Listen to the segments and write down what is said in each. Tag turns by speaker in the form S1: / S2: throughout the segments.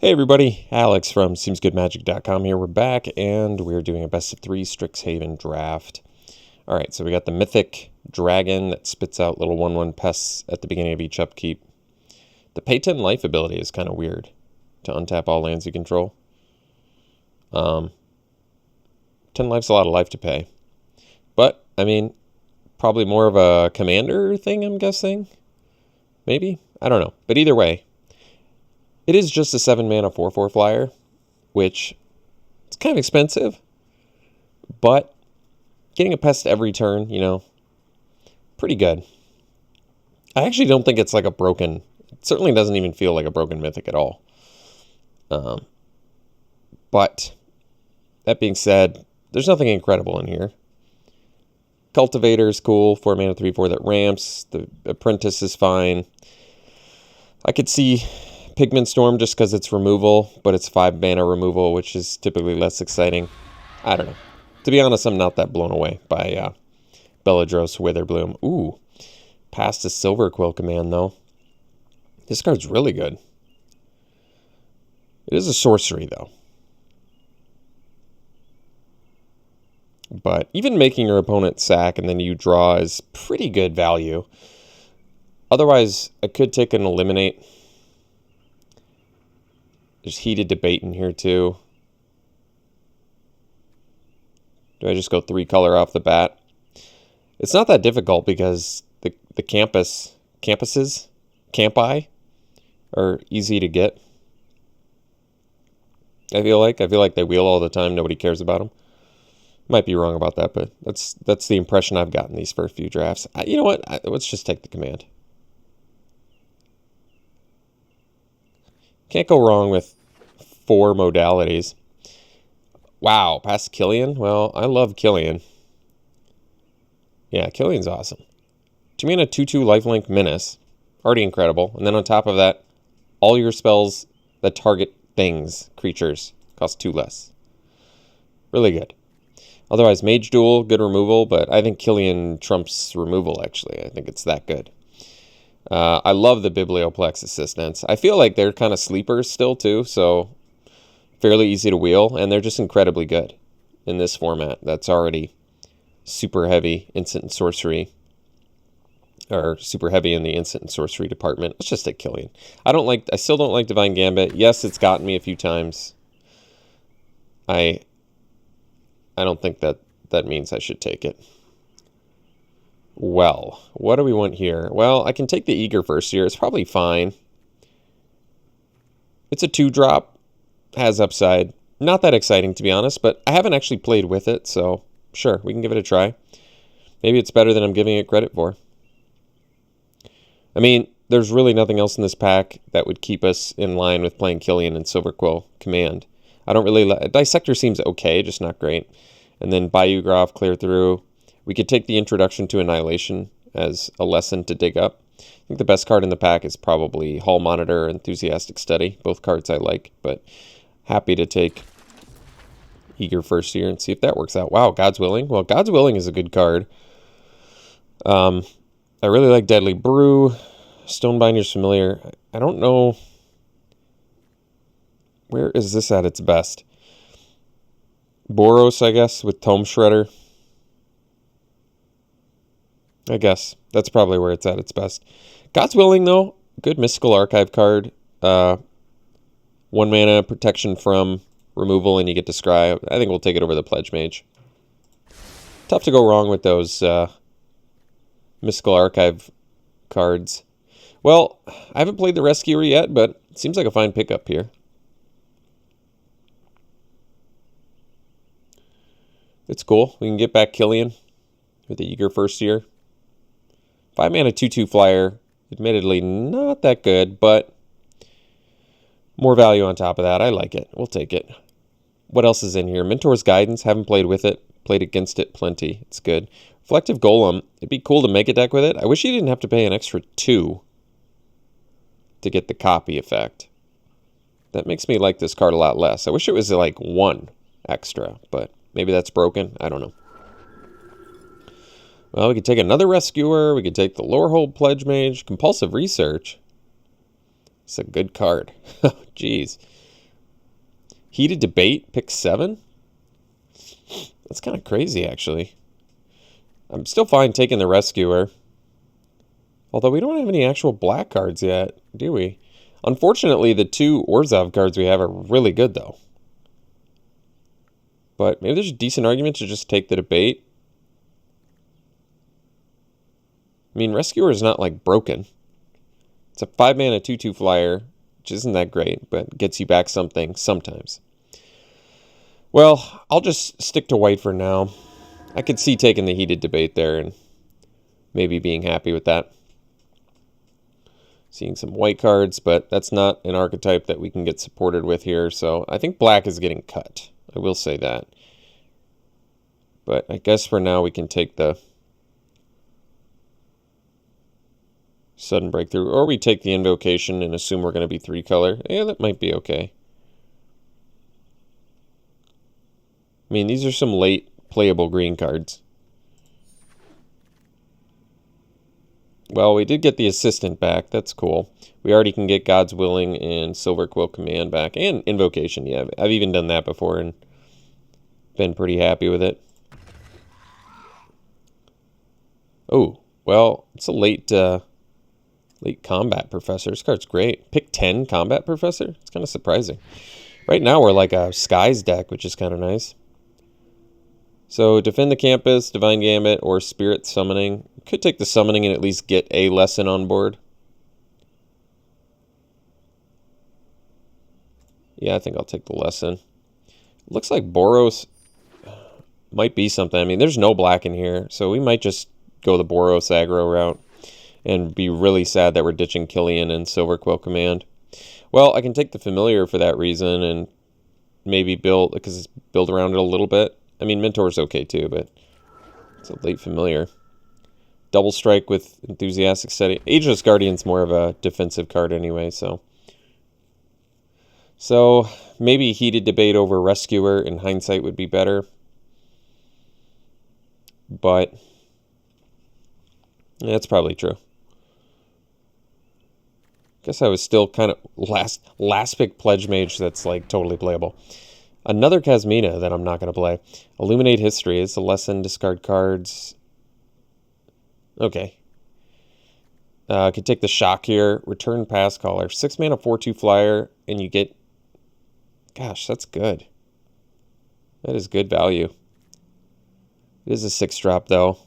S1: Hey everybody, Alex from SeemsGoodMagic.com here. We're back and we're doing a best of 3 Strixhaven draft. Alright, so we got the Mythic Dragon that spits out little 1/1 pests at the beginning of each upkeep. The pay 10 life ability is kind of weird to untap all lands you control. 10 life's a lot of life to pay. But, I mean, probably more of a commander thing, I'm guessing. Maybe? I don't know. But either way, it is just a 7-mana 4/4 flyer, which is kind of expensive, but getting a pest every turn, pretty good. I actually don't think it's like a broken, it certainly doesn't even feel like a broken mythic at all. But that being said, there's nothing incredible in here. Cultivator is cool, 4-mana 3/4 that ramps. The Apprentice is fine. I could see Pigment Storm just because it's removal, but it's 5-mana removal, which is typically less exciting. I don't know. To be honest, I'm not that blown away by Beledros Witherbloom. Ooh, past a Silver Quill command, though. This card's really good. It is a sorcery, though. But even making your opponent sack and then you draw is pretty good value. Otherwise, I could take an Eliminate. There's heated debate in here, too. Do I just go 3-color off the bat? It's not that difficult because the campuses, campi, are easy to get. I feel like they wheel all the time. Nobody cares about them. Might be wrong about that, but that's the impression I've gotten these first few drafts. You know what? Let's just take the command. Can't go wrong with 4 modalities. Wow, past Killian? Well, I love Killian. Yeah, Killian's awesome. 2-mana 2/2 lifelink menace. Already incredible. And then on top of that, all your spells that target things, creatures, cost 2 less. Really good. Otherwise, Mage Duel, good removal, but I think Killian trumps removal, actually. I think it's that good. I love the Biblioplex Assistants. I feel like they're kind of sleepers still, too, so fairly easy to wheel, and they're just incredibly good in this format that's already super heavy instant and sorcery, or super heavy in the instant and sorcery department. Let's just take Killian. I still don't like Divine Gambit. Yes, it's gotten me a few times. I don't think that means I should take it. Well, what do we want here? Well, I can take the Eager first here. It's probably fine. It's a 2-drop. Has upside. Not that exciting, to be honest, but I haven't actually played with it, so sure, we can give it a try. Maybe it's better than I'm giving it credit for. I mean, there's really nothing else in this pack that would keep us in line with playing Killian and Silver Quill Command. I don't really Dissector seems okay, just not great. And then Biograph, Clear Through. We could take the Introduction to Annihilation as a lesson to dig up. I think the best card in the pack is probably Hall Monitor, Enthusiastic Study. Both cards I like, but happy to take Eager first here and see if that works out. Wow, God's Willing. Well, God's Willing is a good card. I really like Deadly Brew. Stonebinder's familiar. I don't know. Where is this at its best? Boros, I guess, with Tome Shredder. I guess that's probably where it's at its best. God's Willing, though, good Mystical Archive card. 1-mana protection from removal, and you get to scry. I think we'll take it over the Pledge Mage. Tough to go wrong with those Mystical Archive cards. Well, I haven't played the Rescuer yet, but it seems like a fine pickup here. It's cool. We can get back Killian with the Eager first year. 5-mana 2/2 flyer. Admittedly, not that good, but more value on top of that. I like it. We'll take it. What else is in here? Mentor's Guidance. Haven't played with it. Played against it plenty. It's good. Reflective Golem. It'd be cool to make a deck with it. I wish you didn't have to pay an extra 2 to get the copy effect. That makes me like this card a lot less. I wish it was like 1 extra, but maybe that's broken. I don't know. Well, we could take another Rescuer. We could take the Lorehold Pledge Mage. Compulsive Research. It's a good card. Jeez. Heated debate, pick 7? That's kind of crazy, actually. I'm still fine taking the Rescuer. Although we don't have any actual black cards yet, do we? Unfortunately, the 2 Orzhov cards we have are really good, though. But maybe there's a decent argument to just take the debate. I mean, Rescuer is not, like, broken. It's a 5-mana 2/2 flyer, which isn't that great, but gets you back something sometimes. Well, I'll just stick to white for now. I could see taking the heated debate there and maybe being happy with that. Seeing some white cards, but that's not an archetype that we can get supported with here, so I think black is getting cut. I will say that. But I guess for now we can take the sudden breakthrough, or we take the invocation and assume we're going to be 3-color. Yeah, that might be okay. I mean, these are some late playable green cards. Well, we did get the assistant back. That's cool. We already can get God's Willing and Silver Quill Command back. And Invocation, yeah. I've even done that before and been pretty happy with it. Oh, well, it's a late Combat Professor. This card's great. Pick 10 Combat Professor? It's kind of surprising. Right now we're like a Skies deck, which is kind of nice. So, Defend the Campus, Divine Gambit, or Spirit Summoning. Could take the Summoning and at least get a lesson on board. Yeah, I think I'll take the lesson. Looks like Boros might be something. I mean, there's no black in here, so we might just go the Boros aggro route and be really sad that we're ditching Killian and Silver Quill Command. Well, I can take the Familiar for that reason and maybe build around it a little bit. I mean, Mentor's okay too, but it's a late Familiar. Double Strike with Enthusiastic Study. Ageless Guardian's more of a defensive card anyway, so maybe Heated Debate over Rescuer in hindsight would be better. But yeah, that's probably true. Guess I was still kind of last pick Pledge Mage that's like totally playable. Another Kasmina that I'm not going to play. Illuminate History. It's a lesson. Discard cards. Okay. I could take the Shock here. Return Pass Caller. 6 mana 4/2 flyer. And you get... Gosh, that's good. That is good value. It is a 6-drop though.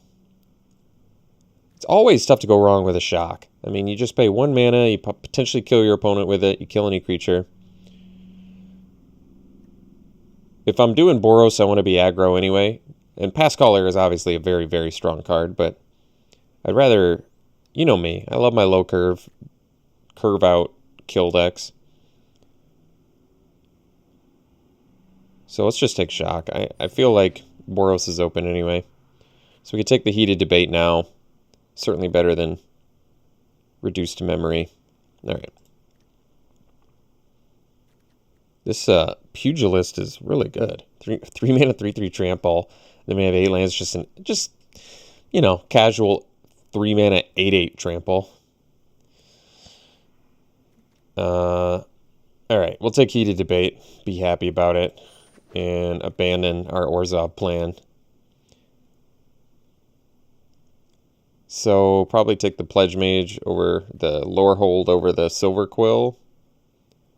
S1: It's always tough to go wrong with a Shock. I mean, you just pay 1 mana. You potentially kill your opponent with it. You kill any creature. If I'm doing Boros, I want to be aggro anyway. And Pass Caller is obviously a very, very strong card, but I'd rather, you know me, I love my low curve out kill decks. So let's just take Shock. I feel like Boros is open anyway. So we could take the Heated Debate now. Certainly better than Reduced Memory. All right. This Pugilist is really good. 3 mana 3/3 trample. Then we have 8 lands, just you know, casual 3 mana 8/8 trample. All right, we'll take Heated Debate. Be happy about it, and abandon our Orzhov plan. So probably take the Pledge Mage over the Lorehold over the Silver Quill.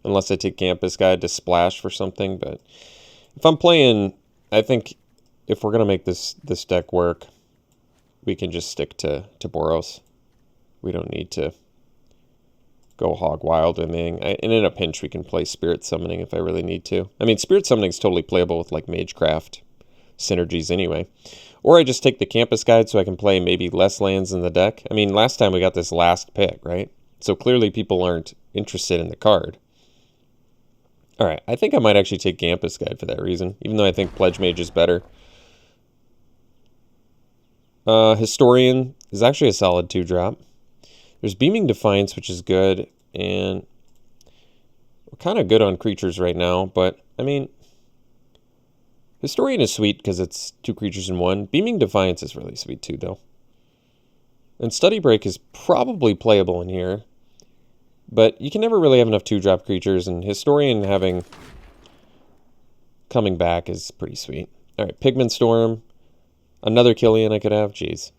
S1: Unless I take Campus Guide to splash for something. But if I'm playing, I think if we're going to make this deck work, we can just stick to Boros. We don't need to go hog wild with anything. And in a pinch, we can play Spirit Summoning if I really need to. I mean, Spirit Summoning is totally playable with like Magecraft synergies anyway. Or I just take the Campus Guide so I can play maybe less lands in the deck. I mean, last time we got this last pick, right? So clearly people aren't interested in the card. All right, I think I might actually take Campus Guide for that reason, even though I think Pledge Mage is better. Historian is actually a solid 2-drop. There's Beaming Defiance, which is good, and we're kind of good on creatures right now, but, I mean, Historian is sweet because it's 2 creatures in 1. Beaming Defiance is really sweet too, though. And Study Break is probably playable in here. But you can never really have enough 2-drop creatures, and Historian having coming back is pretty sweet. All right, Pigment Storm. Another Killian I could have. Jeez.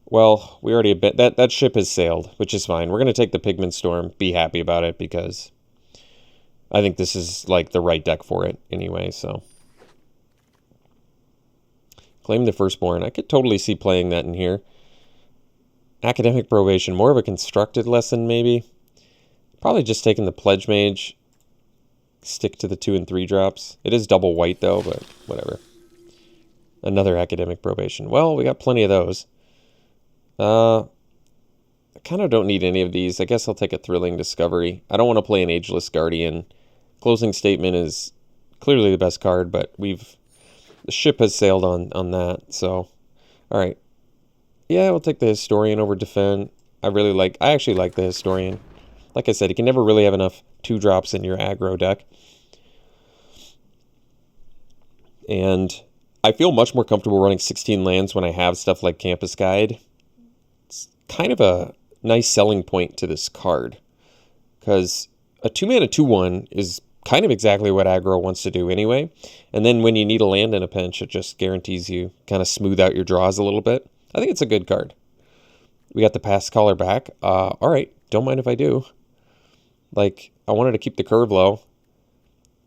S1: Well, we already that ship has sailed, which is fine. We're going to take the Pigment Storm, be happy about it, because I think this is like the right deck for it anyway, so. Claim the Firstborn. I could totally see playing that in here. Academic Probation, more of a constructed lesson maybe. Probably just taking the Pledge Mage. Stick to the 2 and 3 drops. It is double white though, but whatever. Another Academic Probation. Well, we got plenty of those. I kind of don't need any of these. I guess I'll take a Thrilling Discovery. I don't want to play an Ageless Guardian. Closing Statement is clearly the best card, but the ship has sailed on that. So, all right. Yeah, we'll take the Historian over Defend. I actually like the Historian. Like I said, you can never really have enough 2-drops in your aggro deck. And I feel much more comfortable running 16 lands when I have stuff like Campus Guide. It's kind of a nice selling point to this card, because a 2-mana 2/1 is kind of exactly what aggro wants to do anyway. And then when you need a land in a pinch, it just guarantees you kind of smooth out your draws a little bit. I think it's a good card. We got the Pass Caller back. All right, don't mind if I do. Like, I wanted to keep the curve low.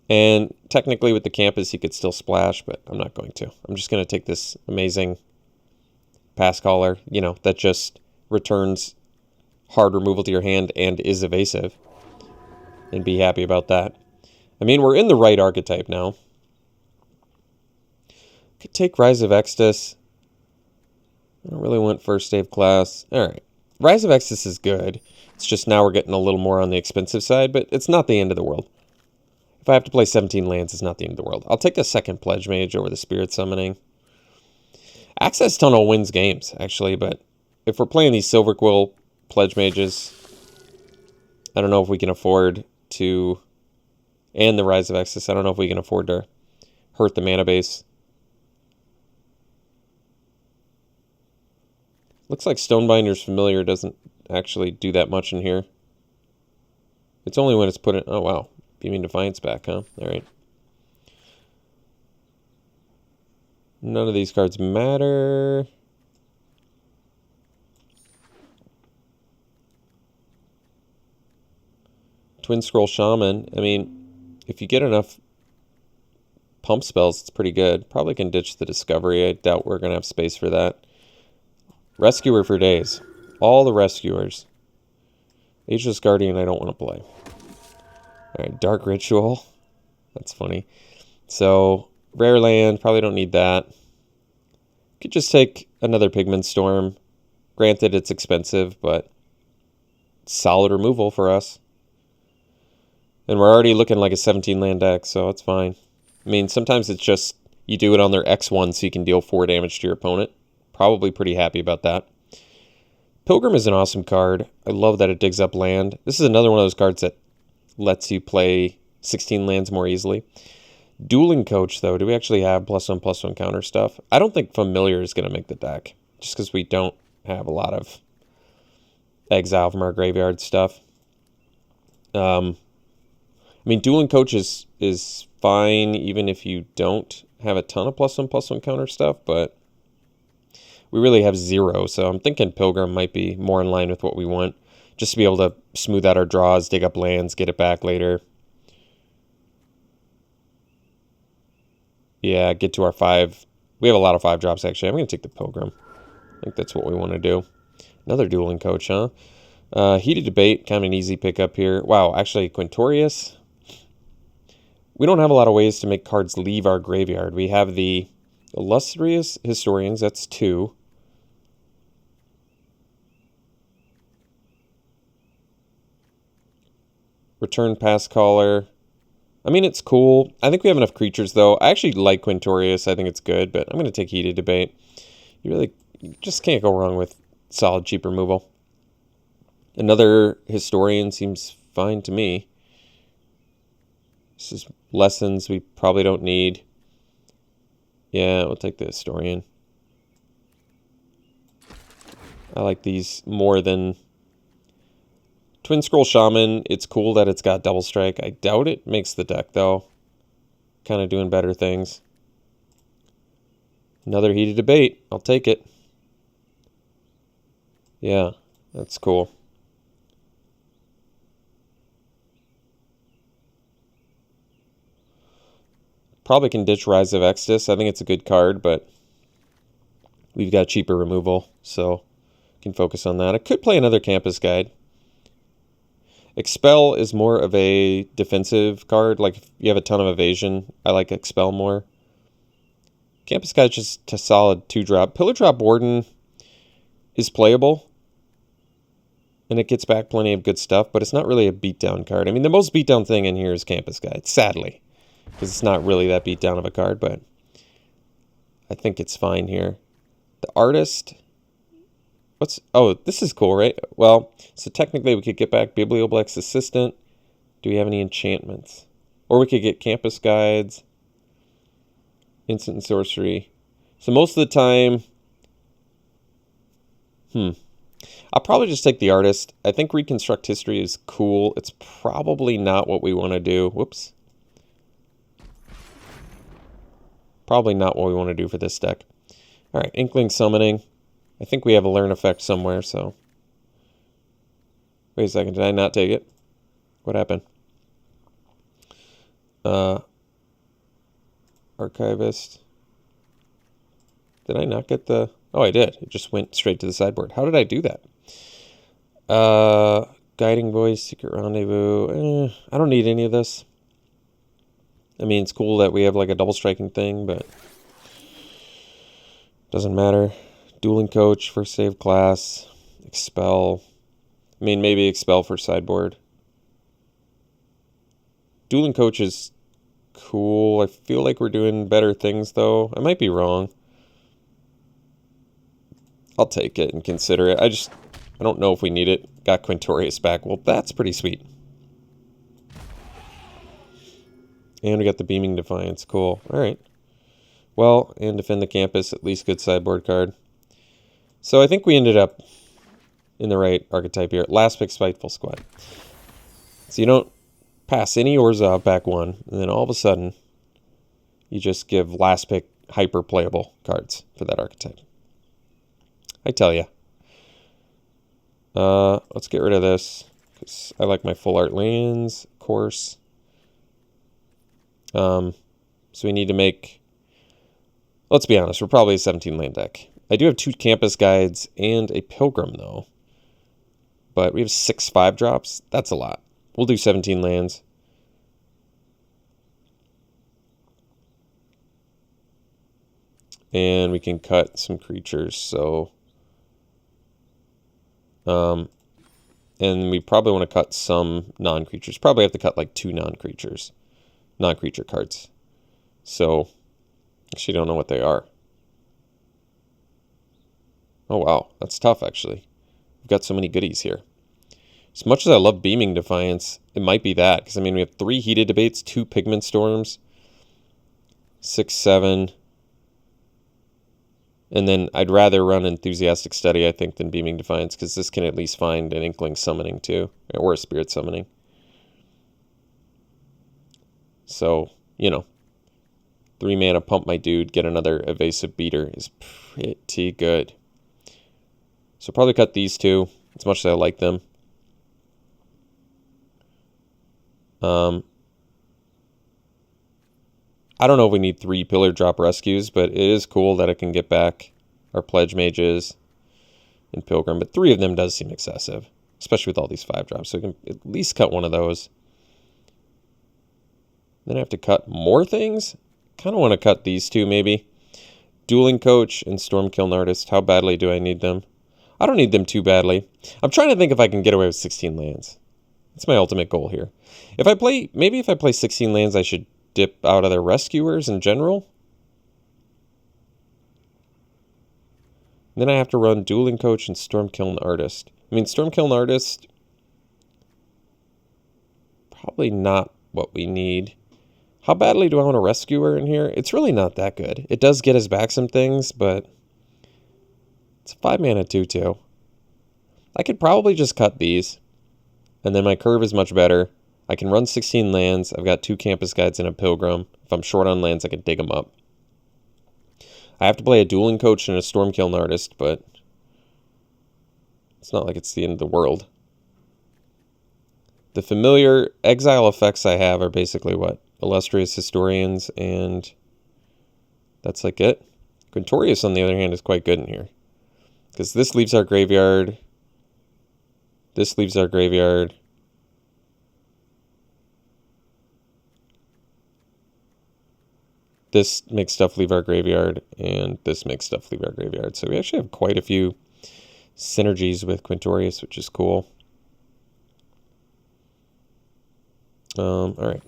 S1: And technically with the Campus, he could still splash, but I'm not going to. I'm just going to take this amazing Pass Caller, that just returns hard removal to your hand and is evasive. And be happy about that. I mean, we're in the right archetype now. Could take Rise of Extus. I don't really want First Day of Class. All right. Rise of Extus is good. It's just now we're getting a little more on the expensive side, but it's not the end of the world. If I have to play 17 lands, it's not the end of the world. I'll take the second Pledge Mage over the Spirit Summoning. Access Tunnel wins games, actually, but if we're playing these Silver Quill Pledge Mages, I don't know if we can afford to... And the Rise of Extus, I don't know if we can afford to hurt the mana base. Looks like Stonebinder's Familiar doesn't actually do that much in here. It's only when it's put in... Oh, wow. Beaming Defiance back, huh? All right. None of these cards matter. Twin Scroll Shaman. I mean, if you get enough pump spells, it's pretty good. Probably can ditch the Discovery. I doubt we're going to have space for that. Rescuer for days. All the Rescuers. Ageless Guardian I don't want to play. Alright, Dark Ritual. That's funny. So, Rare Land. Probably don't need that. Could just take another Pigment Storm. Granted, it's expensive, but solid removal for us. And we're already looking like a 17-land deck, so it's fine. I mean, sometimes it's just you do it on their X1 so you can deal 4 damage to your opponent. Probably pretty happy about that. Pilgrim is an awesome card. I love that it digs up land. This is another one of those cards that lets you play 16 lands more easily. Dueling Coach, though. Do we actually have +1/+1 counter stuff? I don't think Familiar is going to make the deck, just because we don't have a lot of exile from our graveyard stuff. I mean, Dueling Coach is fine, even if you don't have a ton of +1/+1 counter stuff, but we really have 0, so I'm thinking Pilgrim might be more in line with what we want, just to be able to smooth out our draws, dig up lands, get it back later. Yeah, get to our 5. We have a lot of 5 drops, actually. I'm going to take the Pilgrim. I think that's what we want to do. Another Dueling Coach, huh? Heated Debate, kind of an easy pickup here. Wow, actually, Quintorius. We don't have a lot of ways to make cards leave our graveyard. We have the Illustrious Historians, that's 2. Return Pass Caller. I mean, it's cool. I think we have enough creatures, though. I actually like Quintorius. I think it's good, but I'm going to take Heated Debate. You just can't go wrong with solid, cheap removal. Another Historian seems fine to me. This is lessons we probably don't need. Yeah, we'll take the Historian. I like these more than... Twin Scroll Shaman, it's cool that it's got Double Strike. I doubt it makes the deck, though. kind of doing better things. Another heated debate. I'll take it. Yeah, that's cool. Probably can ditch Rise of Exodus. I think it's a good card, but we've got cheaper removal, so can focus on that. I could play another Campus Guide. Expel is more of a defensive card. Like, if you have a ton of evasion, I like Expel more. Campus Guide just a solid 2-drop. Pillar Drop Warden is playable, and it gets back plenty of good stuff, but it's not really a beatdown card. I mean, the most beatdown thing in here is Campus Guide, sadly, because it's not really that beatdown of a card, but I think it's fine here. The Artist... Oh, this is cool, right? Well, so technically we could get back Biblioblex Assistant. Do we have any enchantments? Or we could get Campus Guides, Instant and Sorcery. So most of the time... I'll probably just take the Artist. I think Reconstruct History is cool. It's probably not what we want to do. Whoops. Probably not what we want to do for this deck. All right, Inkling Summoning. I think we have a Learn effect somewhere, so... Wait a second, did I not take it? What happened? Archivist. Did I not get the... Oh, I did. It just went straight to the sideboard. How did I do that? Guiding Voice, Secret Rendezvous. I don't need any of this. I mean, it's cool that we have like a double striking thing, but... Doesn't matter. Dueling Coach, First Save Class, Expel. I mean, maybe Expel for sideboard. Dueling Coach is cool. I feel like we're doing better things, though. I might be wrong. I'll take it and consider it. I don't know if we need it. Got Quintorius back. Well, that's pretty sweet. And we got the Beaming Defiance. Cool. All right. Well, and Defend the Campus, at least good sideboard card. So I think we ended up in the right archetype here. Last pick, Spiteful Squad. So you don't pass any Orzhov back one, and then all of a sudden, you just give last pick hyper playable cards for that archetype. I tell you. Let's get rid of this, because I like my full art lands, of course. So we need to make... Let's be honest, we're probably a 17 land deck. I do have 2 Campus Guides and a Pilgrim, though. But we have 6 5-drops. That's a lot. We'll do 17 lands. And we can cut some creatures, so... and we probably want to cut some non-creatures. Probably have to cut like 2 non-creatures. Non-creature cards. So, actually don't know what they are. Oh, wow. That's tough, actually. We've got so many goodies here. As much as I love Beaming Defiance, it might be that. Because, I mean, we have 3 Heated Debates, 2 Pigment Storms, 6, 7. And then I'd rather run Enthusiastic Study, I think, than Beaming Defiance. Because this can at least find an Inkling Summoning, too. Or a Spirit Summoning. So, you know. 3 mana, pump my dude, get another Evasive Beater is pretty good. So probably cut these 2, as much as I like them. I don't know if we need 3 Pillar Drop Rescues, but it is cool that I can get back our Pledge Mages and Pilgrim. But 3 of them does seem excessive, especially with all these 5-drops. So we can at least cut one of those. Then I have to cut more things? Kind of want to cut these 2, maybe. Dueling Coach and Stormkiln Artist. How badly do I need them? I don't need them too badly. I'm trying to think if I can get away with 16 lands. That's my ultimate goal here. Maybe if I play 16 lands, I should dip out of the Rescuers in general. And then I have to run Dueling Coach and Stormkiln Artist. I mean, Stormkiln Artist, probably not what we need. How badly do I want a Rescuer in here? It's really not that good. It does get us back some things, but it's a 5 mana 2/2. I could probably just cut these, and then my curve is much better. I can run 16 lands. I've got 2 Campus Guides and a Pilgrim. If I'm short on lands, I can dig them up. I have to play a Dueling Coach and a Stormkiln Artist, but it's not like it's the end of the world. The familiar exile effects I have are basically what? Illustrious Historians, and that's like it. Quintorius, on the other hand, is quite good in here. Because this leaves our graveyard. This leaves our graveyard. This makes stuff leave our graveyard, and this makes stuff leave our graveyard. So we actually have quite a few synergies with Quintorius, which is cool. All right.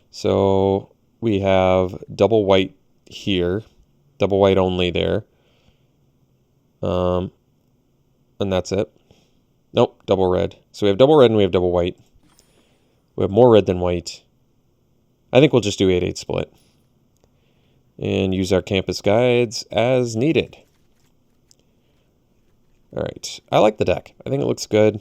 S1: So we have double white here, double white only there. And that's it. Nope, double red. So we have double red and we have double white. We have more red than white. I think we'll just do 8-8 split. And use our campus guides as needed. All right. I like the deck. I think it looks good.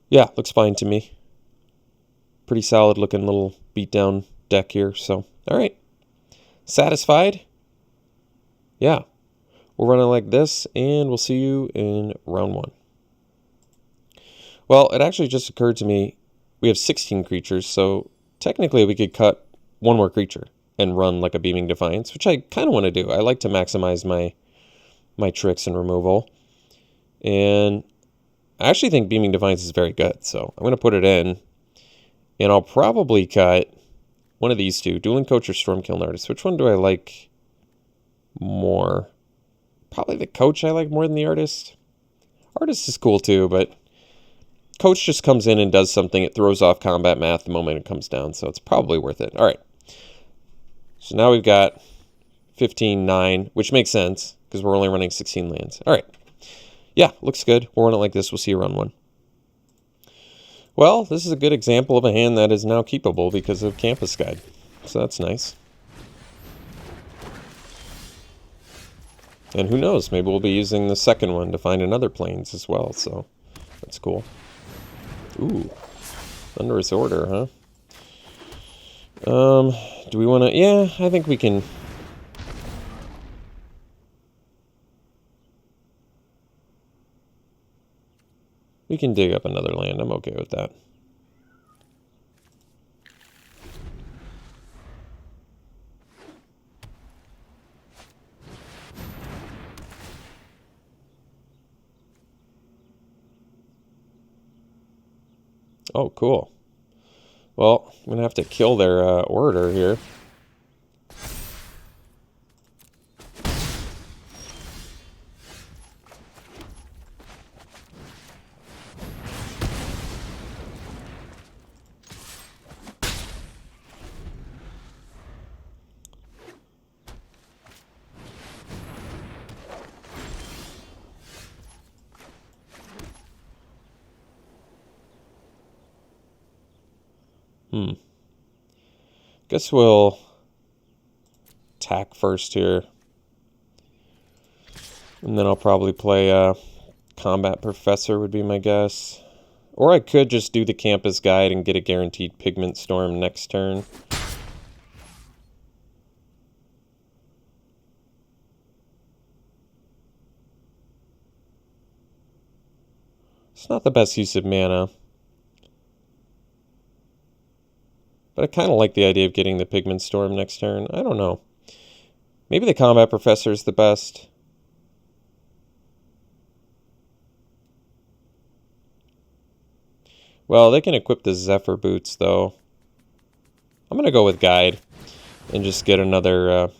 S1: Yeah, looks fine to me. Pretty solid looking little beatdown deck here. So, all right. Satisfied? Yeah. We'll run it like this, and we'll see you in round 1. Well, it actually just occurred to me, we have 16 creatures, so technically we could cut one more creature and run like a Beaming Defiance, which I kind of want to do. I like to maximize my tricks and removal. And I actually think Beaming Defiance is very good, so I'm going to put it in. And I'll probably cut one of these two, Dueling Coach or Stormkiln Artist. Which one do I like more? Probably the Coach I like more than the Artist. Artist is cool too, but Coach just comes in and does something. It throws off combat math the moment it comes down, so it's probably worth it. All right. So now we've got 15-9, which makes sense because we're only running 16 lands. All right. Yeah, looks good. We'll run it like this. We'll see you round 1. Well, this is a good example of a hand that is now keepable because of Campus Guide. So that's nice. And who knows, maybe we'll be using the second one to find another planes as well, so that's cool. Ooh, Thunderous Order, huh? Do we want to... Yeah, I think we can... We can dig up another land. I'm okay with that. Oh, cool. Well, I'm going to have to kill their orator here. Guess we'll attack first here. And then I'll probably play Combat Professor would be my guess. Or I could just do the Campus Guide and get a guaranteed Pigment Storm next turn. It's not the best use of mana. But I kind of like the idea of getting the Pigment Storm next turn. I don't know. Maybe the Combat Professor is the best. Well, they can equip the Zephyr Boots, though. I'm going to go with Guide and just get another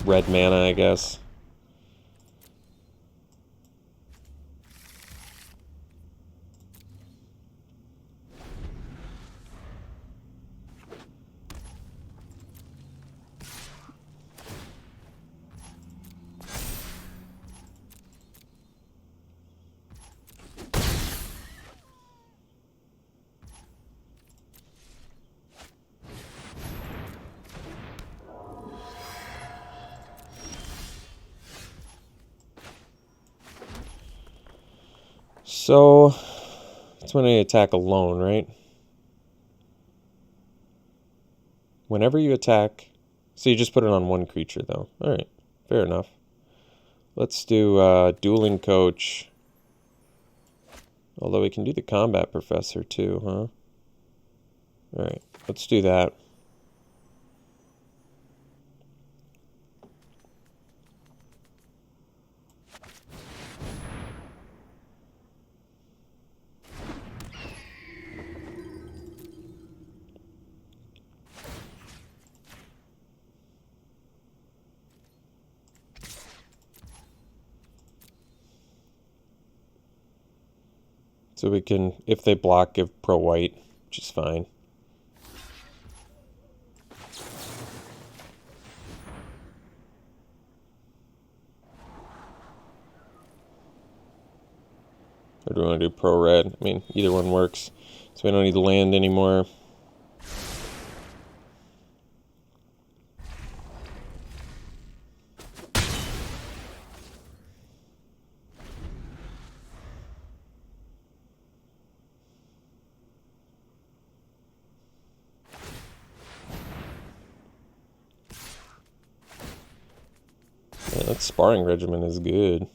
S1: red mana, I guess. So, That's when I attack alone, right? Whenever you attack... So you just put it on one creature, though. Alright, fair enough. Let's do Dueling Coach. Although we can do the Combat Professor, too, huh? Alright, let's do that. So we can, if they block, give pro-white, which is fine. Or do we want to do pro-red? I mean, either one works. So we don't need to land anymore. Yeah, that sparring regimen is good.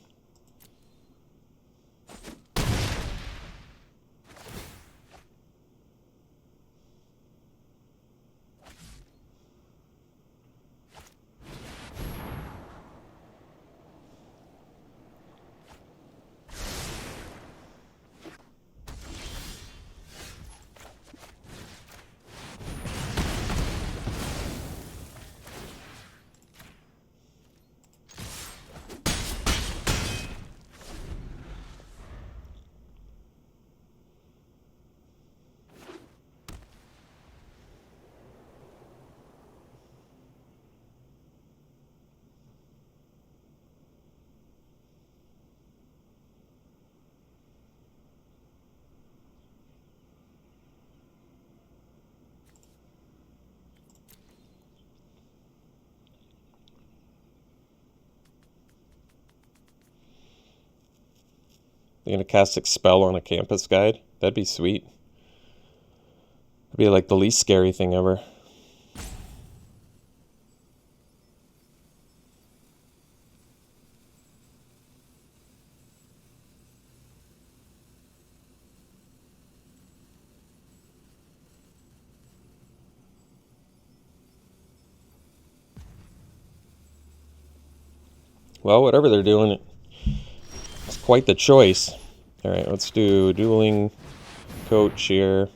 S1: They're going to cast Expel on a campus guide? That'd be sweet. That'd be like the least scary thing ever. Well, whatever they're doing, it's quite the choice. Alright, let's do Dueling Coach here.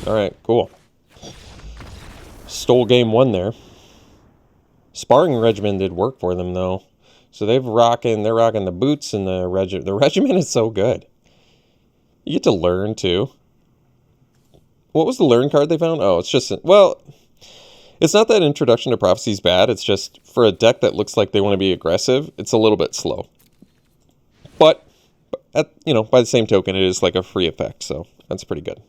S1: Alright, cool. Stole game one there. Sparring regimen did work for them, though. So they're rocking the boots, and the regimen is so good. You get to learn, too. What was the learn card they found? Oh, it's just... Well, it's not that Introduction to Prophecy is bad. It's just, for a deck that looks like they want to be aggressive, it's a little bit slow. But, by the same token, it is like a free effect, so that's pretty good.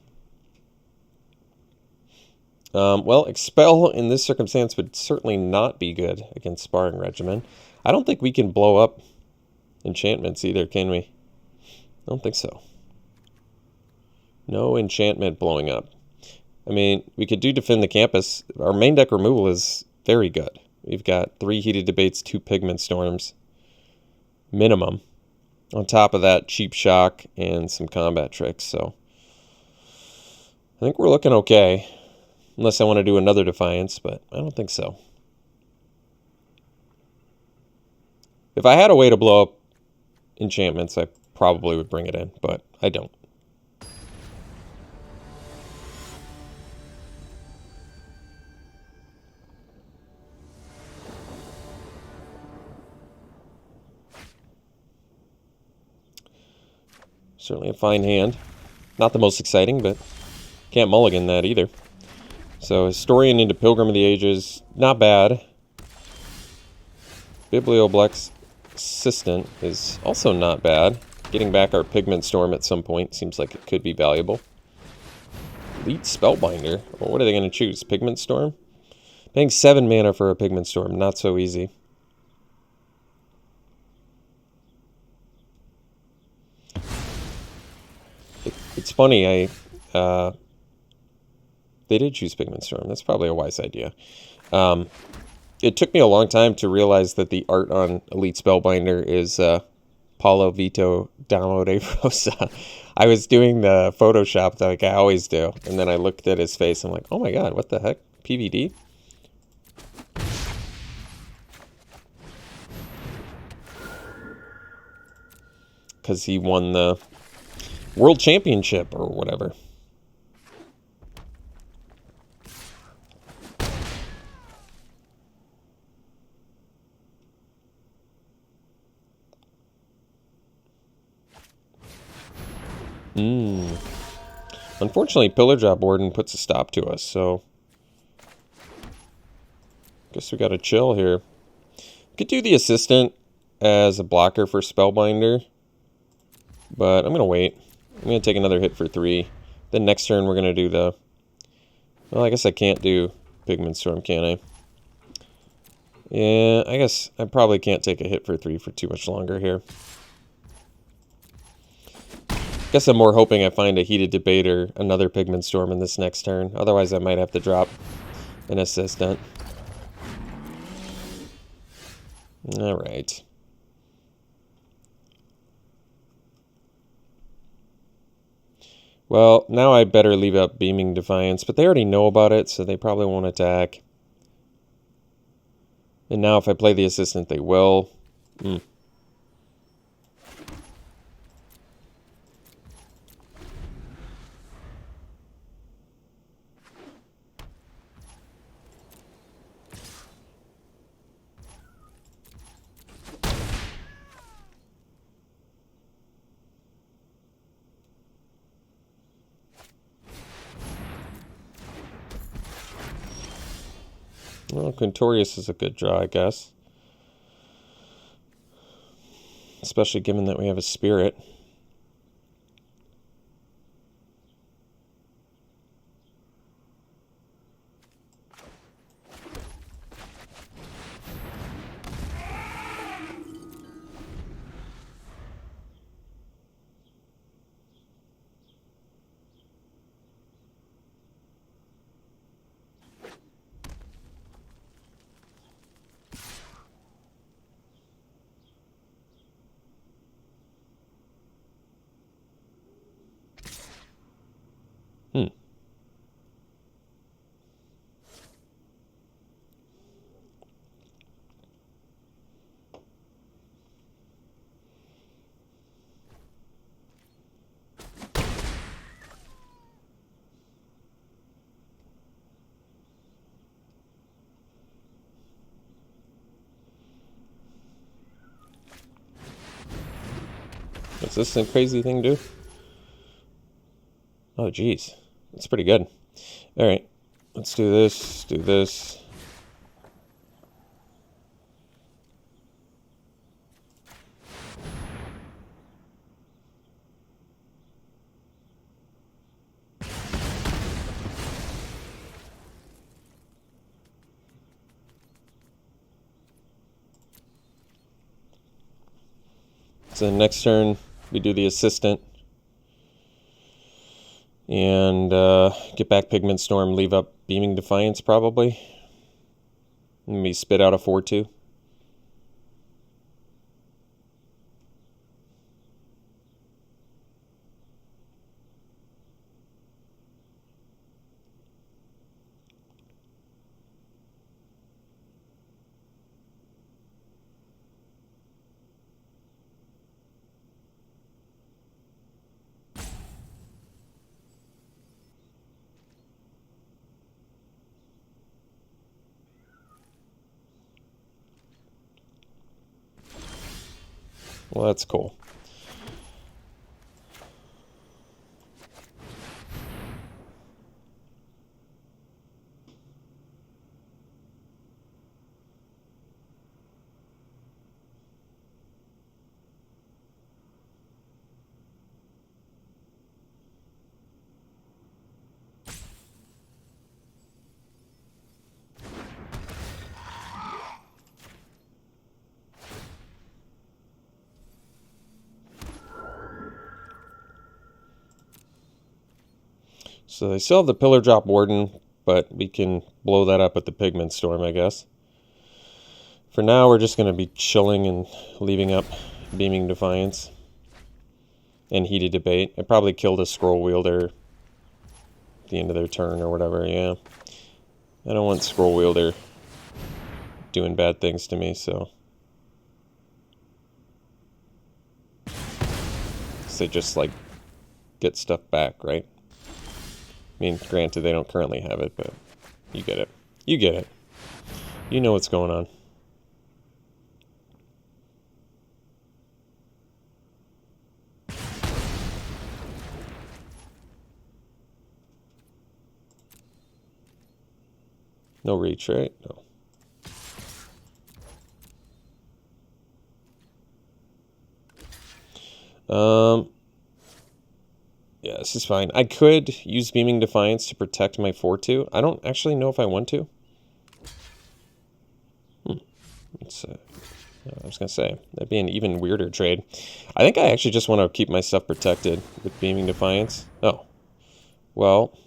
S1: Well, Expel in this circumstance would certainly not be good against Sparring Regimen. I don't think we can blow up enchantments either, can we? I don't think so. No enchantment blowing up. I mean, we could do Defend the Campus. Our main deck removal is very good. We've got 3 Heated Debates, 2 Pigment Storms, minimum. On top of that, Cheap Shock and some combat tricks, so I think we're looking okay. Unless I want to do another Defiance, but I don't think so. If I had a way to blow up enchantments, I probably would bring it in, but I don't. Certainly a fine hand. Not the most exciting, but can't mulligan that either. So Historian into Pilgrim of the Ages, not bad. Biblioblex Assistant is also not bad. Getting back our Pigment Storm at some point seems like it could be valuable. Elite Spellbinder. Well, what are they going to choose? Pigment Storm? Paying 7 mana for a Pigment Storm. Not so easy. It's funny. They did choose Pigment Storm. That's probably a wise idea. It took me a long time to realize that the art on Elite Spellbinder is Paulo Vito Download A Rosa. I was doing the Photoshop like I always do, and then I looked at his face and I'm like, oh my god, what the heck? PVD? Because he won the World Championship or whatever. Unfortunately, Pillar Drop Warden puts a stop to us, so guess we gotta chill here. Could do the Assistant as a blocker for Spellbinder, but I'm gonna wait. I'm gonna take another hit for 3. Then next turn we're gonna do the... Well, I guess I can't do Pigment Storm, can I? Yeah, I guess I probably can't take a hit for 3 for too much longer here. Guess I'm more hoping I find a Heated Debate or another Pigment Storm in this next turn. Otherwise, I might have to drop an Assistant. Alright. Well, now I better leave up Beaming Defiance, but they already know about it, so they probably won't attack. And now if I play the Assistant, they will. Well, Quintorius is a good draw, I guess. Especially given that we have a Spirit. What's this crazy thing do? Oh, geez. That's pretty good. Alright. Let's do this. Do this. So next turn, we do the Assistant. And get back Pigment Storm, leave up Beaming Defiance probably. And we spit out a 4-2. Well, that's cool. So they still have the Pillar Drop Warden, but we can blow that up at the Pigment Storm, I guess. For now, we're just going to be chilling and leaving up Beaming Defiance and Heated Debate. I probably killed a Scroll Wielder at the end of their turn or whatever, yeah. I don't want Scroll Wielder doing bad things to me, so. So they just, like, get stuff back, right? I mean, granted, they don't currently have it, but you get it. You get it. You know what's going on. No reach, right? No. Yeah, this is fine. I could use Beaming Defiance to protect my 4-2. I don't actually know if I want to. Let's, I was going to say, that'd be an even weirder trade. I think I actually just want to keep my stuff protected with Beaming Defiance. Oh. Well.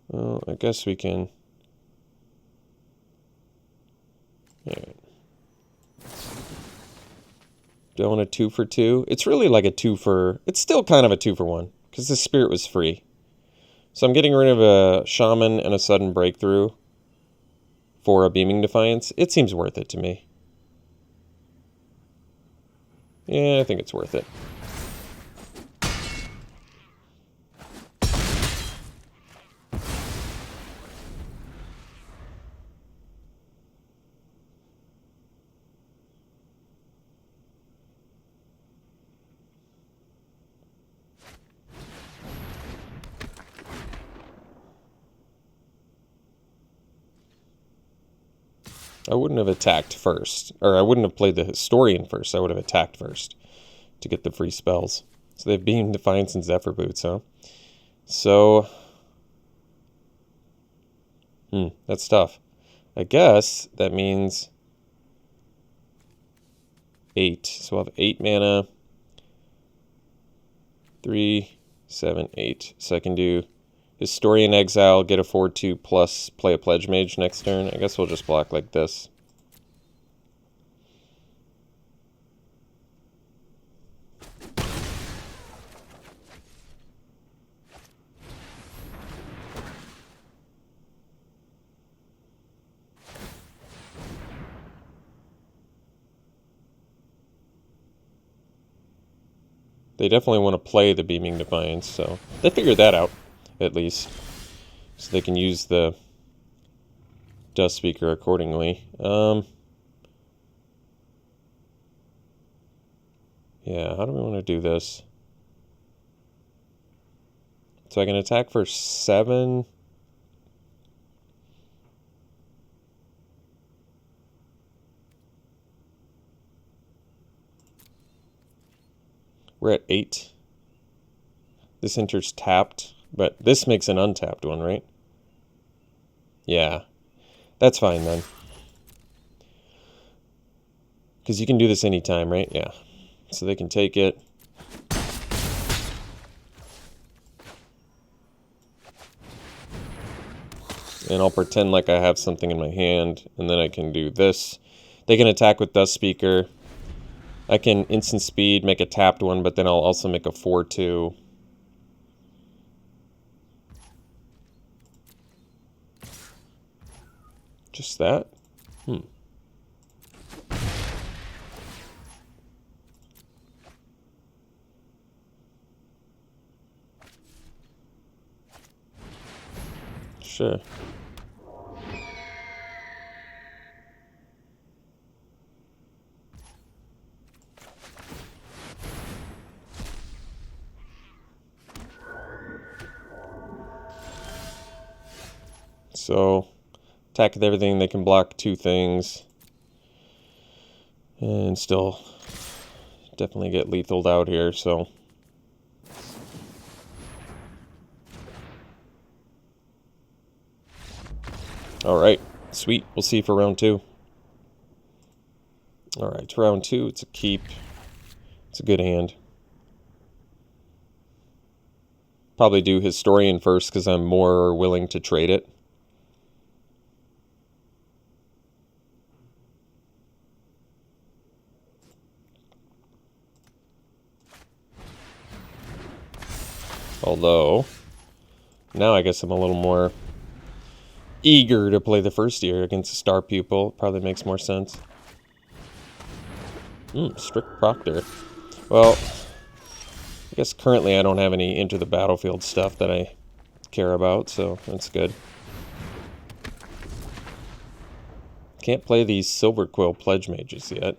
S1: Well, I guess we can. Alright. Do I want a 2 for 2? It's really like a 2 for... It's still kind of a 2 for 1, because the Spirit was free. So I'm getting rid of a Shaman and a Sudden Breakthrough for a Beaming Defiance. It seems worth it to me. Yeah, I think it's worth it. I wouldn't have attacked first. Or I wouldn't have played the Historian first. I would have attacked first to get the free spells. So they have Beam Defiance and Zephyr Boots, huh? So... that's tough. I guess that means 8. So we'll have 8 mana. 3, 7, 8. So I can do Historian Exile, get a 4-2 plus play a Pledge Mage next turn. I guess we'll just block like this. They definitely want to play the Beaming Defiance, so they figured that out, at least. So they can use the Dust Speaker accordingly. Yeah, how do we want to do this? So I can attack for 7. We're at 8. This enters tapped, but this makes an untapped one, right? Yeah, that's fine then. Because you can do this anytime, right? Yeah. So they can take it. And I'll pretend like I have something in my hand, and then I can do this. They can attack with Dust Speaker. I can instant speed, make a tapped one, but then I'll also make a 4-2. Just that? Sure. So, attack with everything. They can block 2 things. And still definitely get lethaled out here, so. Alright, sweet. We'll see for round 2. All right, to round 2, it's a keep. It's a good hand. Probably do Historian first because I'm more willing to trade it. Although, now I guess I'm a little more eager to play the first year against a Star Pupil. Probably makes more sense. Strict Proctor. Well, I guess currently I don't have any Into the Battlefield stuff that I care about, so that's good. Can't play these Silver Quill Pledge Mages yet.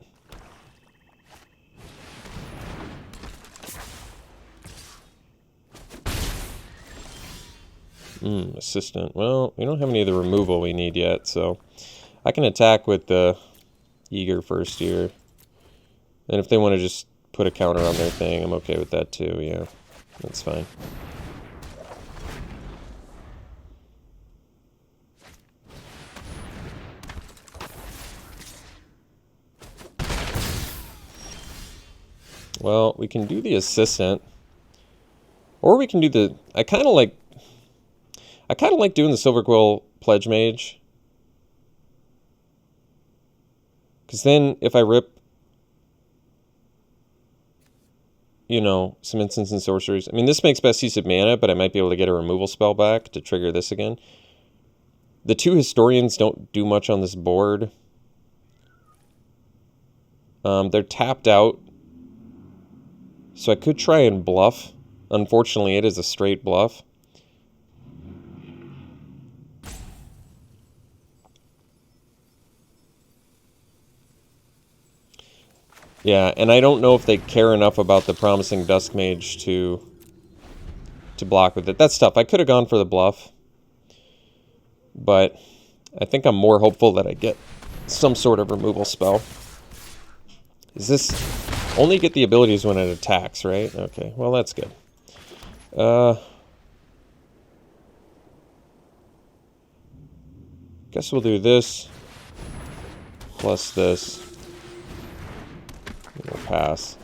S1: Assistant. Well, we don't have any of the removal we need yet, so I can attack with the Eager first year. And if they want to just put a counter on their thing, I'm okay with that too, yeah. That's fine. Well, we can do the Assistant. Or we can do the... I kind of like doing the Silver Quill Pledge Mage. Because then if I rip, you know, some instants and sorceries. I mean, this makes best use of mana, but I might be able to get a removal spell back to trigger this again. The 2 Historians don't do much on this board. They're tapped out. So I could try and bluff. Unfortunately, it is a straight bluff. Yeah, and I don't know if they care enough about the Promising Dusk Mage to block with it. That's tough. I could have gone for the bluff. But I think I'm more hopeful that I get some sort of removal spell. Is this... Only get the abilities when it attacks, right? Okay, well that's good. Guess we'll do this. Plus this. We'll pass.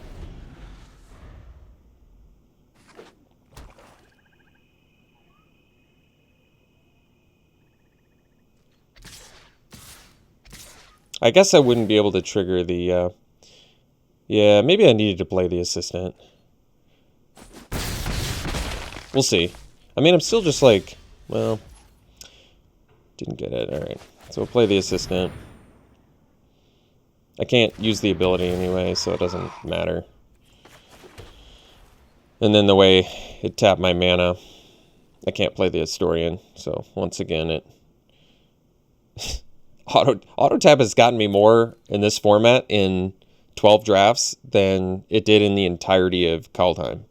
S1: I guess I wouldn't be able to trigger the... Yeah, maybe I needed to play the Assistant. We'll see. I mean, I'm still just like, well, didn't get it. All right, so we'll play the Assistant. I can't use the ability anyway, so it doesn't matter. And then the way it tapped my mana, I can't play the Historian. So once again, it auto tap has gotten me more in this format in 12 drafts than it did in the entirety of Kaldheim,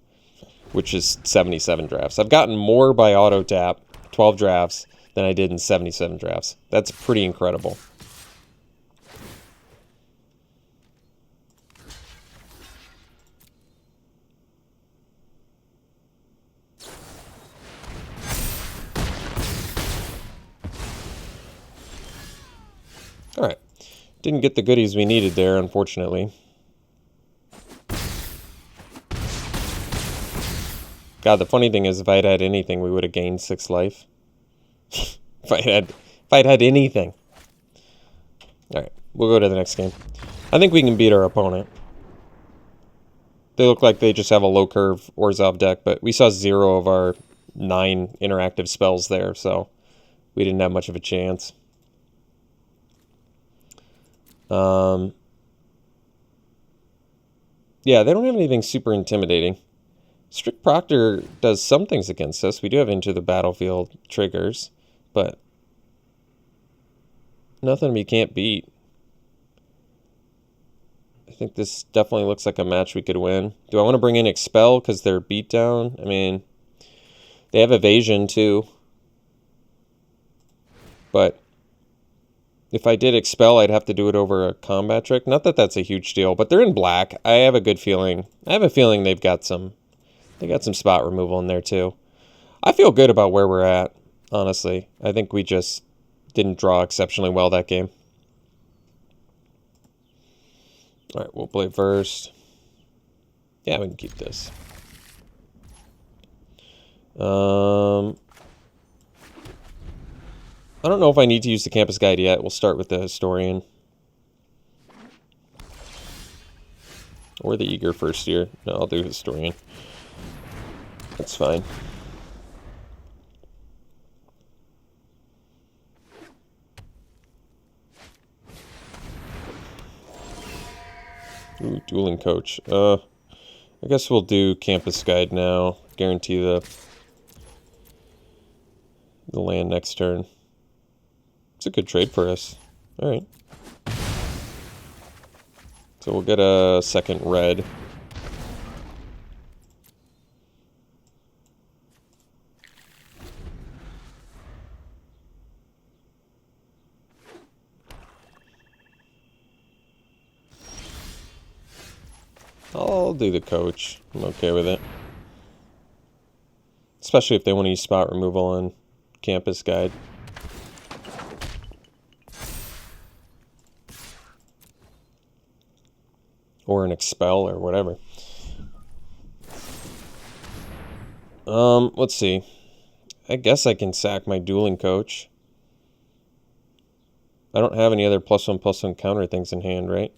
S1: which is 77 drafts. I've gotten more by auto tap 12 drafts than I did in 77 drafts. That's pretty incredible. All right. Didn't get the goodies we needed there, unfortunately. God, the funny thing is, if I had anything, we would have gained 6 life. if I'd had anything. All right, we'll go to the next game. I think we can beat our opponent. They look like they just have a low curve Orzhov deck, but we saw 0 of our 9 interactive spells there, so we didn't have much of a chance. Yeah, they don't have anything super intimidating. Strict Proctor does some things against us. We do have Into the Battlefield triggers, but nothing we can't beat. I think this definitely looks like a match we could win. Do I want to bring in Expel because they're beat down? I mean, they have Evasion too. But if I did Expel, I'd have to do it over a combat trick. Not that that's a huge deal, but they're in black. I have a good feeling. I have a feeling they've got some... They got some spot removal in there too. I feel good about where we're at, honestly. I think we just didn't draw exceptionally well that game. All right, we'll play first. Yeah, we can keep this. I don't know if I need to use the campus guide yet. We'll start with the historian. Or the eager first year. No, I'll do historian. That's fine. Ooh, dueling coach. I guess we'll do campus guide now. Guarantee the land next turn. It's a good trade for us. All right. So we'll get a second red. I'll do the coach. I'm okay with it. Especially if they want to use spot removal on campus guide. Or an expel or whatever. Let's see. I guess I can sack my dueling coach. I don't have any other +1/+1 counter things in hand, right?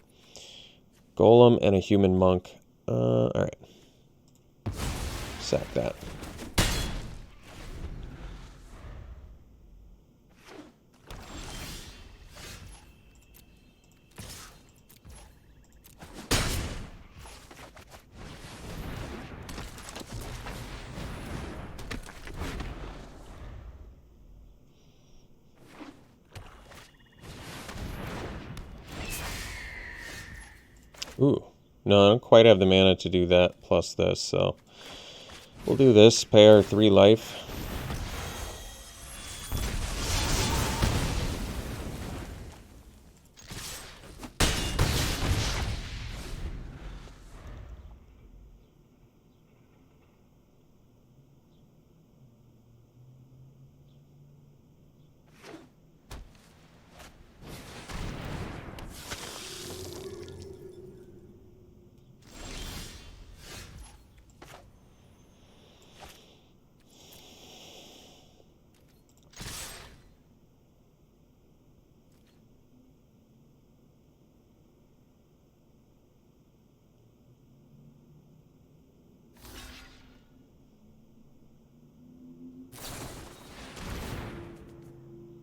S1: Golem and a human monk. Alright. Sack that. Ooh. No, I don't quite have the mana to do that plus this, so we'll do this. Pay our 3 life.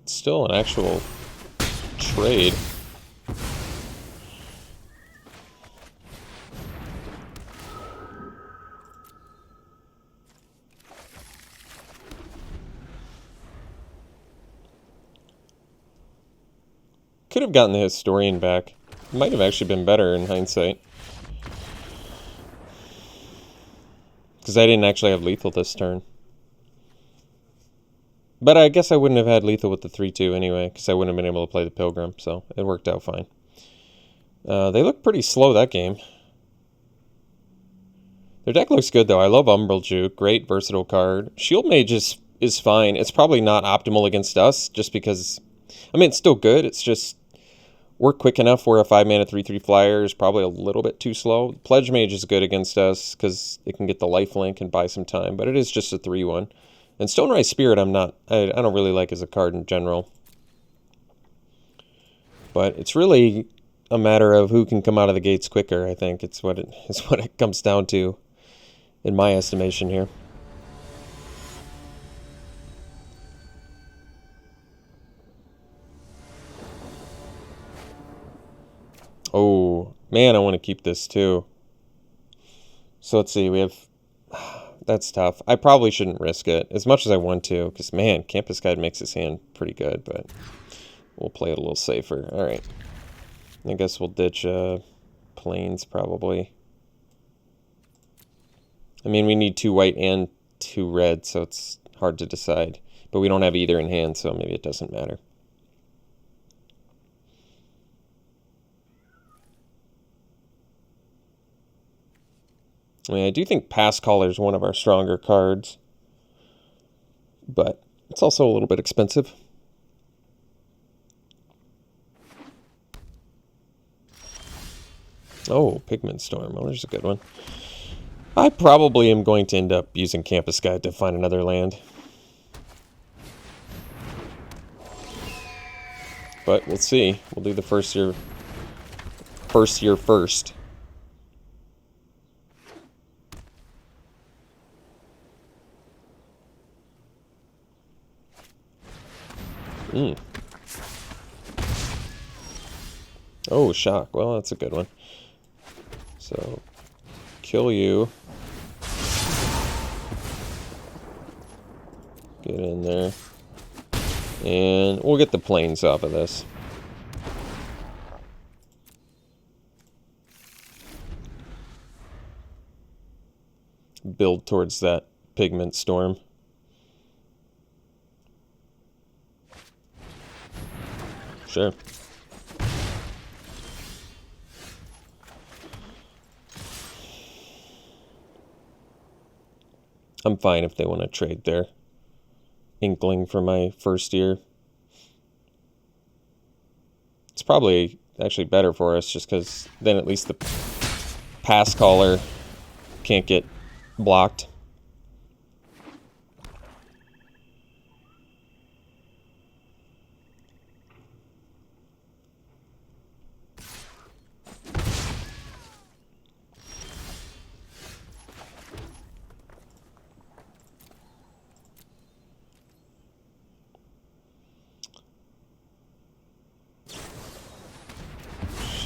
S1: Still an actual trade. Could have gotten the historian back. Might have actually been better in hindsight. Because I didn't actually have lethal this turn. But I guess I wouldn't have had lethal with the 3/2 anyway, because I wouldn't have been able to play the Pilgrim, so it worked out fine. They look pretty slow that game. Their deck looks good, though. I love Umbral Juke. Great versatile card. Shield Mage is fine. It's probably not optimal against us, just because... I mean, it's still good. It's just... we're quick enough where a 5-mana 3/3 flyer is probably a little bit too slow. Pledge Mage is good against us, because it can get the lifelink and buy some time, but it is just a 3/1. And Stonerise Spirit I don't really like as a card in general. But it's really a matter of who can come out of the gates quicker, I think. It's what it comes down to, in my estimation here. Oh, man, I want to keep this too. So let's see, we have... That's tough. I probably shouldn't risk it as much as I want to, because, man, Campus Guide makes his hand pretty good, but we'll play it a little safer. All right. I guess we'll ditch Plains, probably. I mean, we need 2 white and 2 red, so it's hard to decide. But we don't have either in hand, so maybe it doesn't matter. I mean, I do think Pass Caller is one of our stronger cards, but it's also a little bit expensive. Oh, Pigment Storm. Well, there's a good one. I probably am going to end up using Campus Guide to find another land. But we'll see. We'll do the first year first. Oh, shock. Well, that's a good one. So, kill you. Get in there. And we'll get the planes off of this. Build towards that Pigment Storm. Sure. I'm fine if they want to trade their Inkling for my first year. It's probably actually better for us just because then at least the pass caller can't get blocked.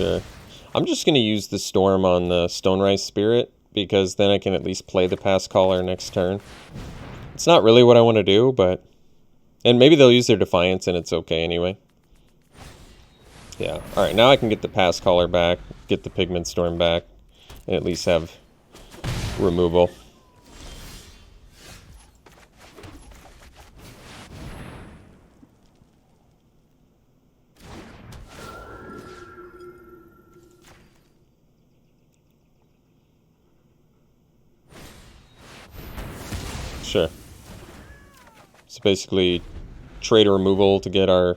S1: Sure. I'm just going to use the Storm on the Stonerise Spirit, because then I can at least play the Pass Caller next turn. It's not really what I want to do, but... And maybe they'll use their Defiance and it's okay anyway. Yeah. Alright, now I can get the Pass Caller back, get the Pigment Storm back, and at least have removal. Sure. So basically, trade a removal to get our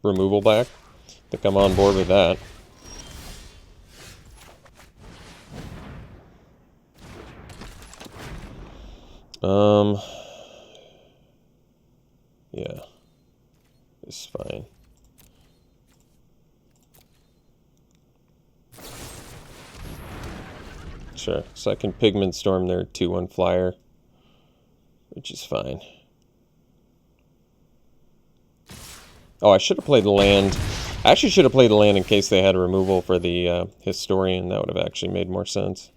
S1: removal back. I think I'm on board with that. Yeah. It's fine. Sure. So I can Pigment Storm their 2/1 flyer, which is fine. Oh, I should have played the land. I actually should have played the land in case they had a removal for the Historian. That would have actually made more sense.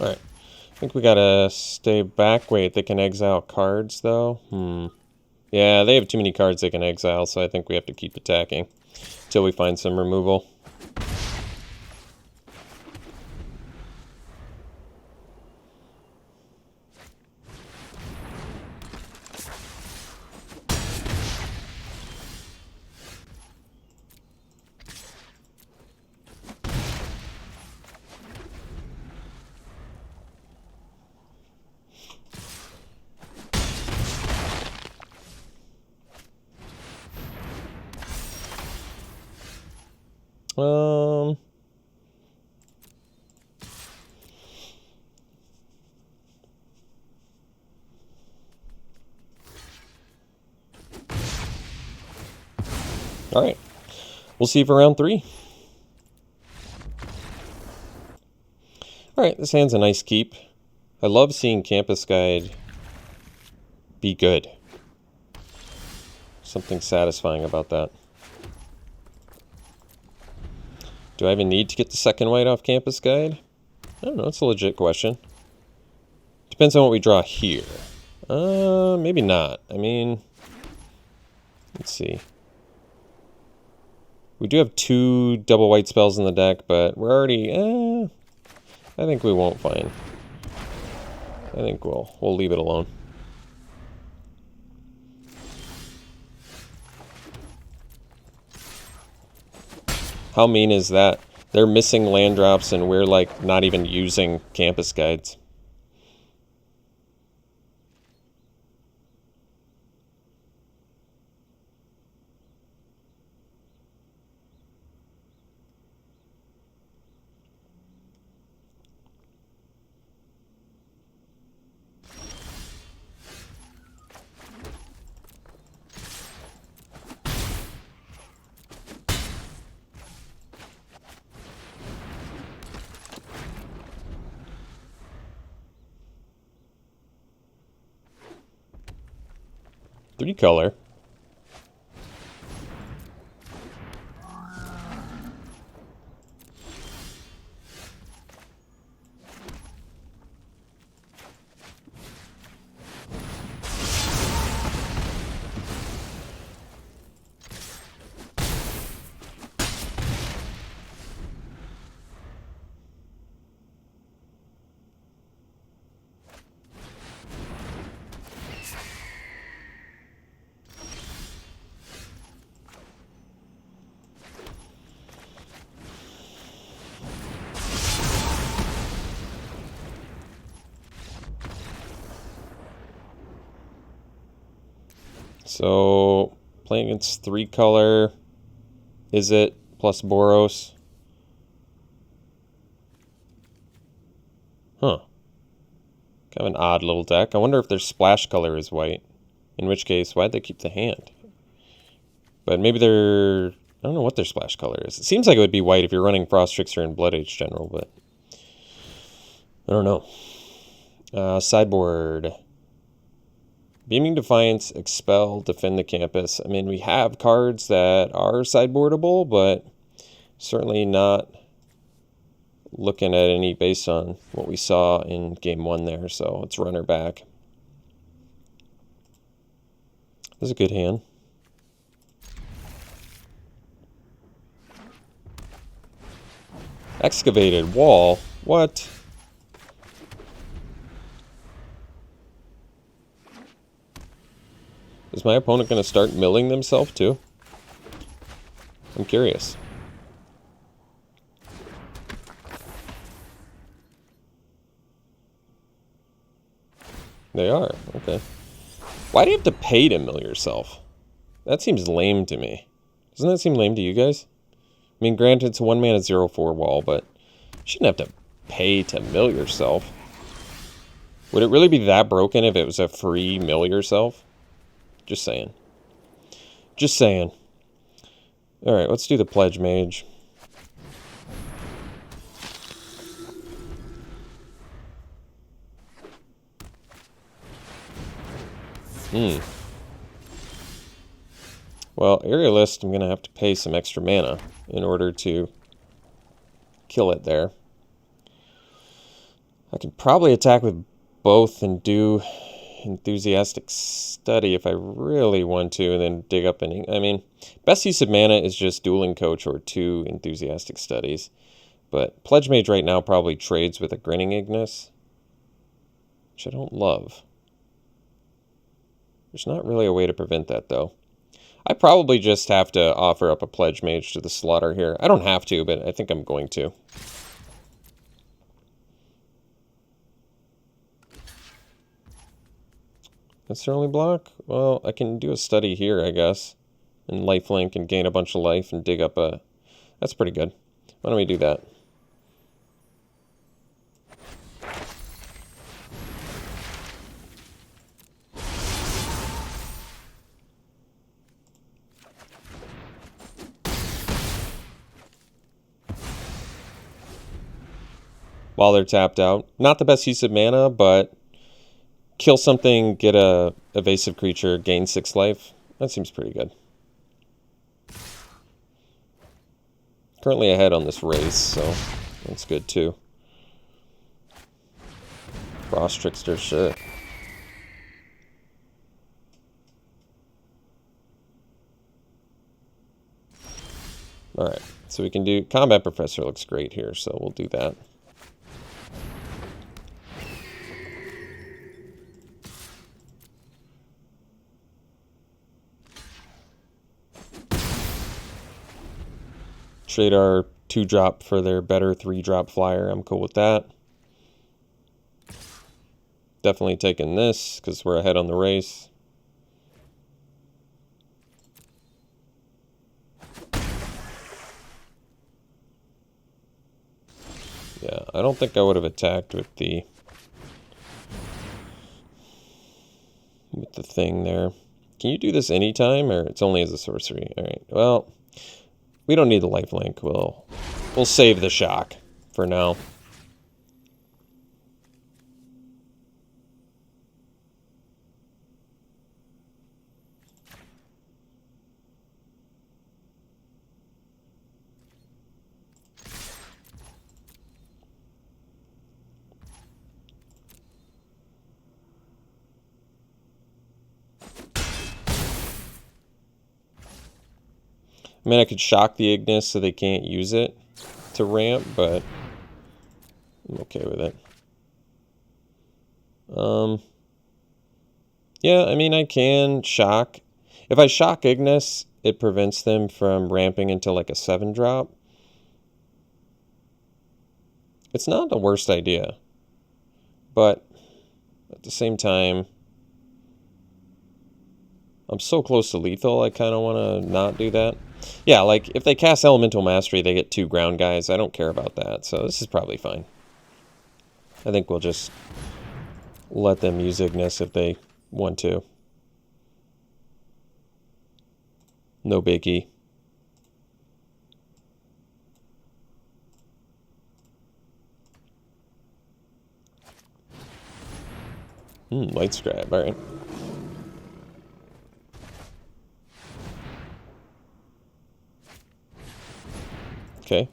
S1: Alright. I think we gotta stay back. Wait, they can exile cards, though? Yeah, they have too many cards they can exile, so I think we have to keep attacking until we find some removal. Alright. We'll see you for round 3. Alright, this hand's a nice keep. I love seeing Campus Guide be good. Something satisfying about that. Do I even need to get the second white off Campus Guide? I don't know, it's a legit question. Depends on what we draw here. Maybe not. I mean, let's see. We do have 2 double white spells in the deck, but we're already, I think we won't find. I think we'll leave it alone. How mean is that? They're missing land drops and we're like not even using campus guides. Three color. So, playing against three color, is it plus Boros? Huh. Kind of an odd little deck. I wonder if their splash color is white. In which case, why'd they keep the hand? But maybe they're... I don't know what their splash color is. It seems like it would be white if you're running Frost Trickster and Blood Age General, but... I don't know. Sideboard... Beaming Defiance, Expel, Defend the Campus. I mean, we have cards that are sideboardable, but certainly not looking at any based on what we saw in Game 1 there. So let's run her back. This is a good hand. Excavated Wall. What? Is my opponent going to start milling themselves too? I'm curious. They are. Okay. Why do you have to pay to mill yourself? That seems lame to me. Doesn't that seem lame to you guys? I mean, granted, it's a 1-mana 0/4 wall, but you shouldn't have to pay to mill yourself. Would it really be that broken if it was a free mill yourself? Just saying. Just saying. Alright, let's do the Pledge Mage. Well, Aerialist, I'm going to have to pay some extra mana in order to kill it there. I could probably attack with both and do Enthusiastic Study if I really want to, and then dig up any... I mean, best use of mana is just Dueling Coach or 2 Enthusiastic Studies. But Pledge Mage right now probably trades with a Grinning Ignis, which I don't love. There's not really a way to prevent that, though. I probably just have to offer up a Pledge Mage to the slaughter here. I don't have to, but I think I'm going to. That's their only block? Well, I can do a study here, I guess. And lifelink and gain a bunch of life and dig up a... That's pretty good. Why don't we do that? While they're tapped out. Not the best use of mana, but kill something, get a evasive creature, gain 6 life. That seems pretty good. Currently ahead on this race, so that's good too. Frost Trickster, shit. Alright, so we can do... Combat Professor looks great here, so we'll do that. Trade our 2-drop for their better 3-drop flyer. I'm cool with that. Definitely taking this because we're ahead on the race. Yeah, I don't think I would have attacked with the thing there. Can you do this anytime, or it's only as a sorcery? All right. Well, we don't need the lifelink. We'll save the shock for now. I mean, I could shock the Ignis so they can't use it to ramp, but I'm okay with it. Yeah, I mean, I can shock. If I shock Ignis, it prevents them from ramping into like a 7-drop. It's not the worst idea, but at the same time, I'm so close to lethal, I kind of want to not do that. Yeah, like, if they cast Elemental Mastery, they get 2 ground guys. I don't care about that, so this is probably fine. I think we'll just let them use Ignis if they want to. No biggie. Light Scrap, alright. Okay.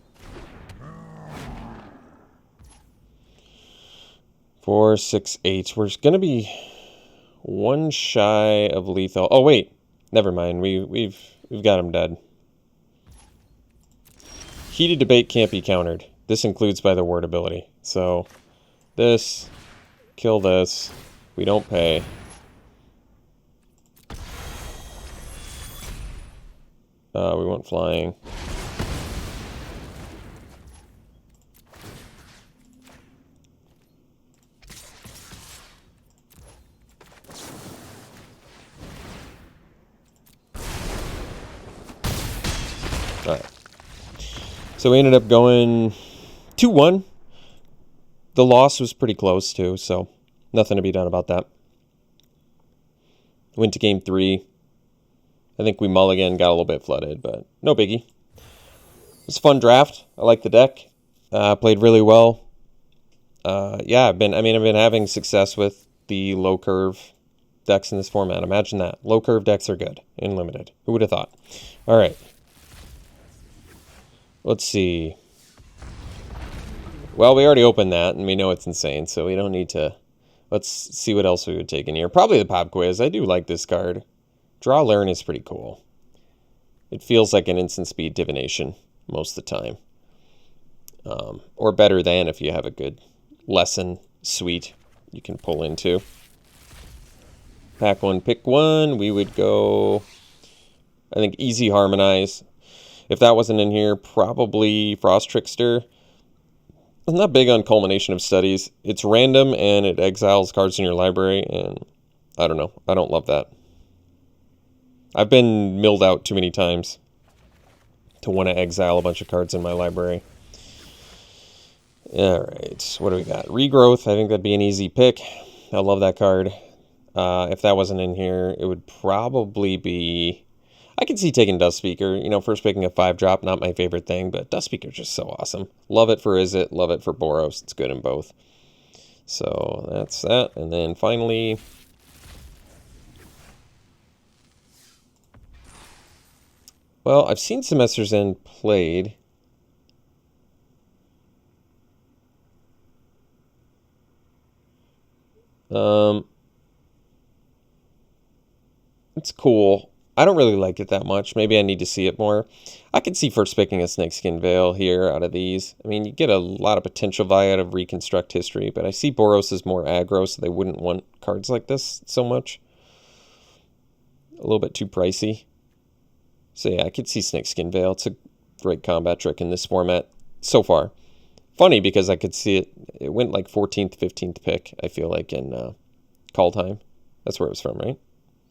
S1: 4, 6, 8. We're going to be 1 shy of lethal. Oh wait, never mind. We've got him dead. Heated Debate can't be countered. This includes by the word ability. So this, kill this. We don't pay. We went flying. Alright. So we ended up going 2-1. The loss was pretty close too, so nothing to be done about that. Went to game 3. I think we mulligan, got a little bit flooded, but no biggie. It was a fun draft. I like the deck. Played really well. Yeah, I've been having success with the low curve decks in this format. Imagine that. Low curve decks are good in limited. Who would have thought? All right. Let's see. Well, we already opened that, and we know it's insane, so we don't need to. Let's see what else we would take in here. Probably the Pop Quiz. I do like this card. Draw Learn is pretty cool. It feels like an instant speed divination most of the time. Or better than if you have a good lesson suite you can pull into. Pack 1, pick 1. We would go, I think, Easy Harmonize. If that wasn't in here, probably Frost Trickster. I'm not big on Culmination of Studies. It's random and it exiles cards in your library, and I don't know. I don't love that. I've been milled out too many times to want to exile a bunch of cards in my library. Alright, what do we got? Regrowth, I think that'd be an easy pick. I love that card. If that wasn't in here, it would probably be... I can see taking Dust Speaker. You know, first picking a 5-drop, not my favorite thing, but Dust Speaker's just so awesome. Love it for Izzet, love it for Boros. It's good in both. So that's that. And then finally... Well, I've seen Semester's End played. It's cool. I don't really like it that much. Maybe I need to see it more. I could see first picking a Snakeskin Veil here out of these. I mean, you get a lot of potential value out of Reconstruct History, but I see Boros is more aggro, so they wouldn't want cards like this so much. A little bit too pricey. So yeah, I could see Snakeskin Veil. It's a great combat trick in this format so far. Funny because I could see it went like 14th, 15th pick, I feel like, in Call Time. That's where it was from, right?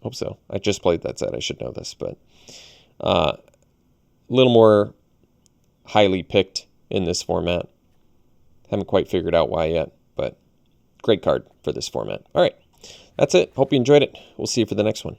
S1: Hope so. I just played that set. I should know this, but a little more highly picked in this format. Haven't quite figured out why yet, but great card for this format. All right, that's it. Hope you enjoyed it. We'll see you for the next one.